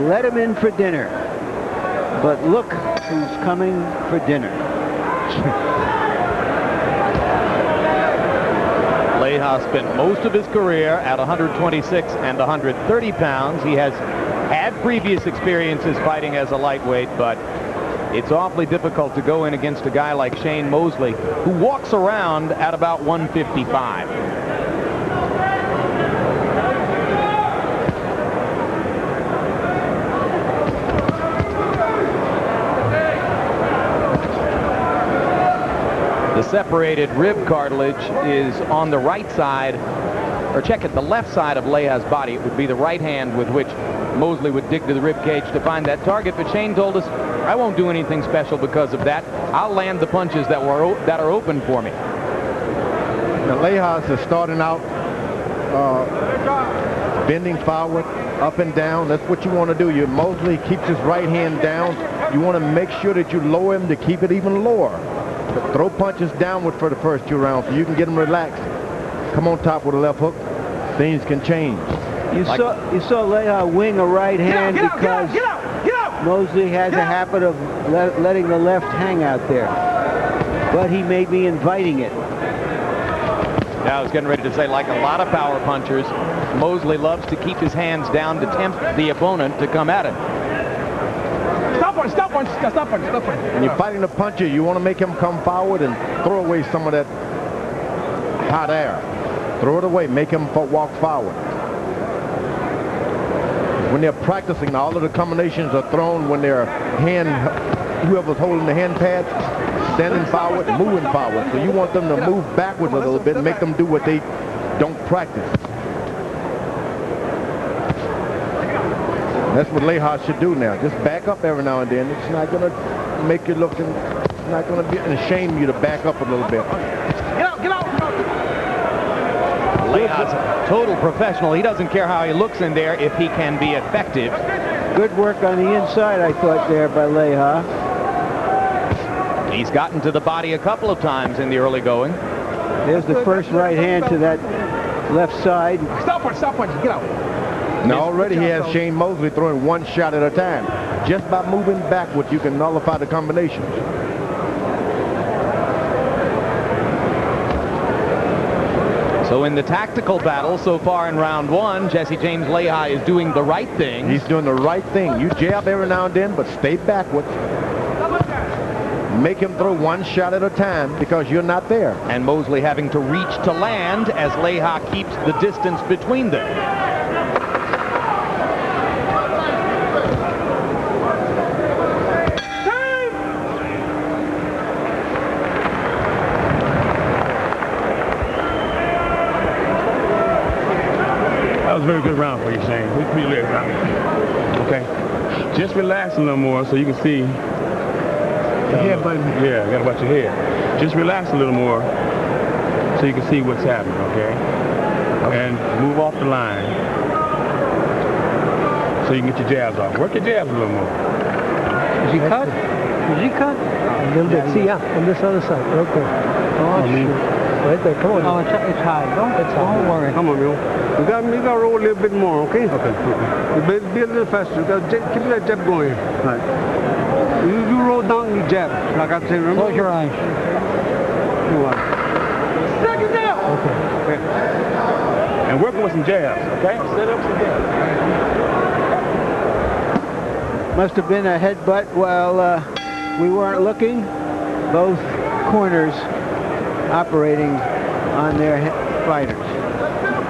let him in for dinner. But look who's coming for dinner. Leija spent most of his career at 126 and 130 pounds. He has had previous experiences fighting as a lightweight, but it's awfully difficult to go in against a guy like Shane Mosley, who walks around at about 155. The separated rib cartilage is on the right side, or check it, the left side of Leija's body. It would be the right hand with which Mosley would dig to the rib cage to find that target. But Shane told us, I won't do anything special because of that. I'll land the punches that are open for me. Now Leija's is starting out bending forward, up and down. That's what you want to do. Mosley keeps his right hand down. You want to make sure that you lower him to keep it even lower. But throw punches downward for the first 2 rounds so you can get him relaxed. Come on top with a left hook. Things can change. You saw Leija wing a right hand because Mosley has a habit of letting the left hang out there. But he made me inviting it. Now I was getting ready to say, like a lot of power punchers, Mosley loves to keep his hands down to tempt the opponent to come at him. Stop punch. When you're fighting a puncher, you want to make him come forward and throw away some of that hot air. Throw it away. Make him walk forward. When they're practicing, all of the combinations are thrown when their whoever's holding the hand pads, standing forward, moving forward. So you want them to move backwards a little bit and make them do what they don't practice. That's what Leija should do now. Just back up every now and then. It's not going to make you look, it's not going to shame you to back up a little bit. Get out. Leija's a total professional. He doesn't care how he looks in there if he can be effective. Good work on the inside, I thought, there by Leija. He's gotten to the body a couple of times in the early going. There's the first right hand to that left side. Stop punch. Get out. Now already he has Shane Mosley throwing one shot at a time. Just by moving backward, you can nullify the combination. So in the tactical battle so far in round 1, Jesse James Leija is doing the right thing. He's doing the right thing. You jab every now and then, but stay backwards. Make him throw one shot at a time because you're not there. And Mosley having to reach to land as Leija keeps the distance between them. That was a very good round for you, Shane. Okay. Just relax a little more so you can see. Head button. Yeah, I got to watch your head. Just relax a little more so you can see what's happening, okay? And move off the line so you can get your jabs off. Work your jabs a little more. Is he cut? A little bit. See, on this other side. Okay. Oh, right there. Come on. Oh, it's high. Don't worry. Come on, you. You got to roll a little bit more, okay? Okay. Be a little faster. You got to keep that jab going. Right. You roll down and you jab. Like I say, remember? Close your eyes. Second down. Okay. And working with some jabs, okay? Set up some jabs. Must have been a headbutt while we weren't looking. Both corners operating on their fighters.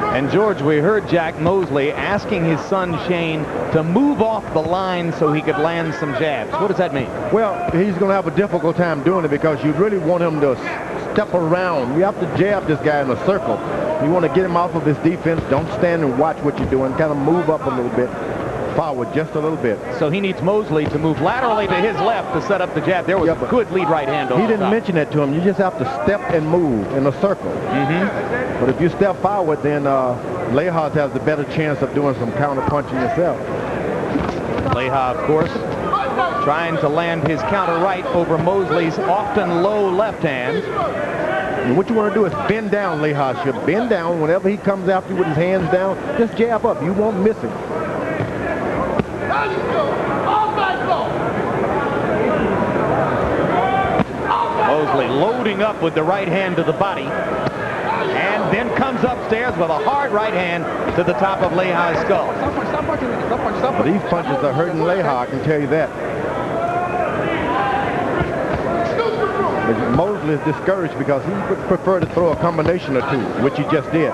And George, we heard Jack Mosley asking his son Shane to move off the line so he could land some jabs. What does that mean? Well, he's going to have a difficult time doing it because you really want him to step around. You have to jab this guy in a circle. You want to get him off of his defense. Don't stand and watch what you're doing. Kind of move up a little bit, forward just a little bit. So he needs Mosley to move laterally to his left to set up the jab. There was a good lead right hand over. He didn't mention that to him. You just have to step and move in a circle. But if you step forward, then Leija has the better chance of doing some counter punching yourself. Leija, of course, trying to land his counter right over Mosley's often low left hand. And what you want to do is bend down, Leija should bend down. Whenever he comes after you with his hands down, just jab up. You won't miss him. up with the right hand to the body, and then comes upstairs with a hard right hand to the top of Leija's skull. But these punches are hurting Leija, I can tell you that. But Mosley is discouraged because he would prefer to throw a combination or two, which he just did.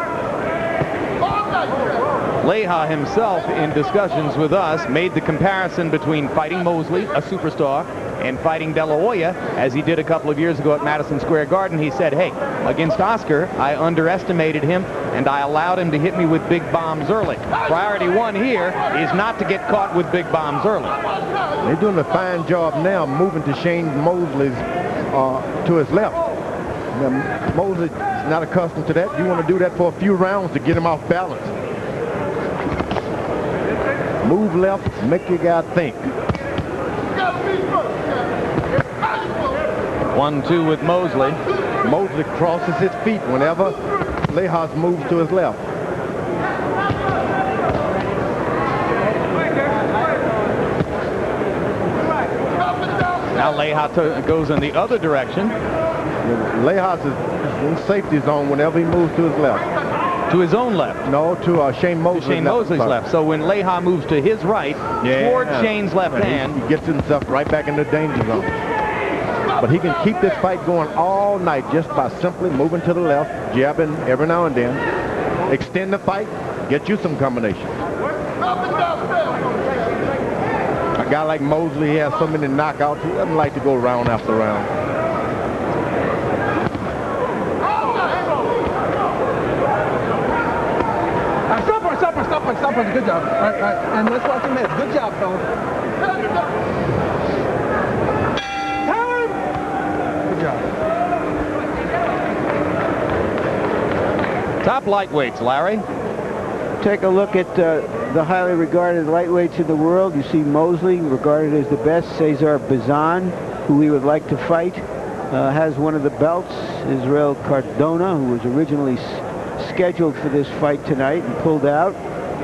Leija himself, in discussions with us, made the comparison between fighting Mosley, a superstar, and fighting De La Hoya, as he did a couple of years ago at Madison Square Garden. He said, hey, against Oscar, I underestimated him, and I allowed him to hit me with big bombs early. Priority one here is not to get caught with big bombs early. They're doing a fine job now moving to Shane Mosley's to his left. Now, Mosley is not accustomed to that. You want to do that for a few rounds to get him off balance. Move left, make your guy think. 1-2 with Mosley. Mosley crosses his feet whenever Leija moves to his left. Now Leija goes in the other direction. Leija's in safety zone whenever he moves to his left. To his own left? No, to Shane Mosley's Shane Mosley's left. So when Leija moves to his right, toward Shane's left hand, he gets himself right back in the danger zone. But he can keep this fight going all night just by simply moving to the left, jabbing every now and then, extend the fight, get you some combinations. A guy like Mosley, he has so many knockouts, he doesn't like to go round after round. Stop. Good job. All right. And let's watch him hit. Good job, fellas. Time! Good job. top lightweights, Larry. Take a look at the highly regarded lightweights in the world. You see Mosley, regarded as the best. Cesar Bazan, who we would like to fight, has one of the belts. Israel Cardona, who was originally scheduled for this fight tonight and pulled out.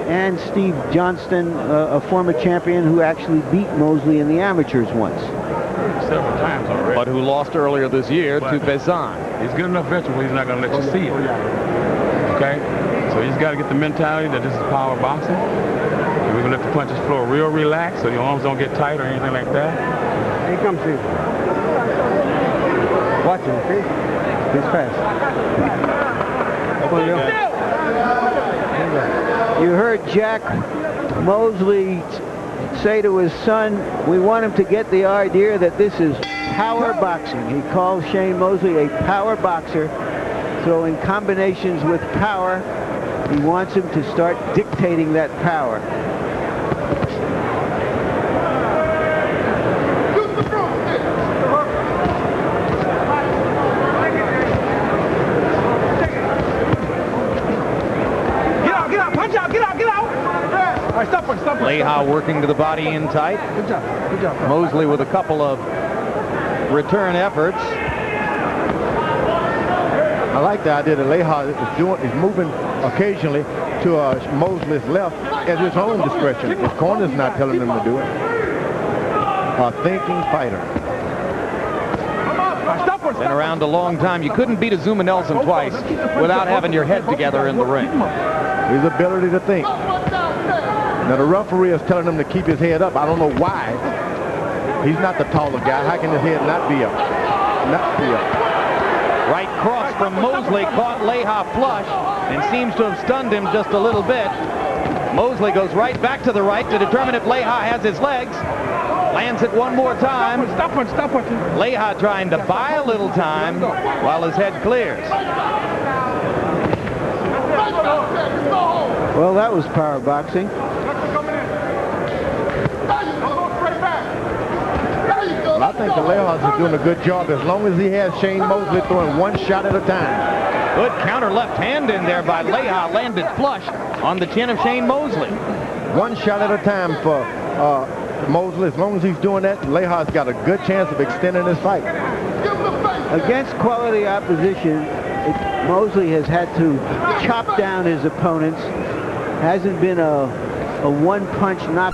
And Steve Johnston, a former champion who actually beat Mosley in the amateurs once. Several times already. But who lost earlier this year to Bazan. He's good enough veteran where he's not going to let you see it. Okay? So he's got to get the mentality that this is power boxing. And we're going to let the punches flow real relaxed so your arms don't get tight or anything like that. Here he comes, Steve. Watch him, see? He's fast. You heard Jack Mosley say to his son, we want him to get the idea that this is power boxing. He calls Shane Mosley a power boxer. So in combinations with power, he wants him to start dictating that power. Leija working to the body in tight. Good job. Mosley with a couple of return efforts. I like the idea that Leija is moving occasionally to Mosley's left at his own discretion. His corner's not telling him to do it. A thinking fighter. Been around a long time. You couldn't beat a Zuma Nelson twice without having your head together in the ring. His ability to think. Now the referee is telling him to keep his head up. I don't know why. He's not the taller guy. How can his head not be up? Right cross from Mosley caught Leija flush and seems to have stunned him just a little bit. Mosley goes right back to the right to determine if Leija has his legs. Lands it one more time. Stop it. Leija trying to buy a little time while his head clears. Well, that was power boxing. I think the Leija is doing a good job as long as he has Shane Mosley throwing one shot at a time. Good counter left hand in there by Leija, landed flush on the chin of Shane Mosley. One shot at a time for Mosley. As long as he's doing that, Leija's got a good chance of extending his fight. Against quality opposition, Mosley has had to chop down his opponents. Hasn't been a one-punch knock.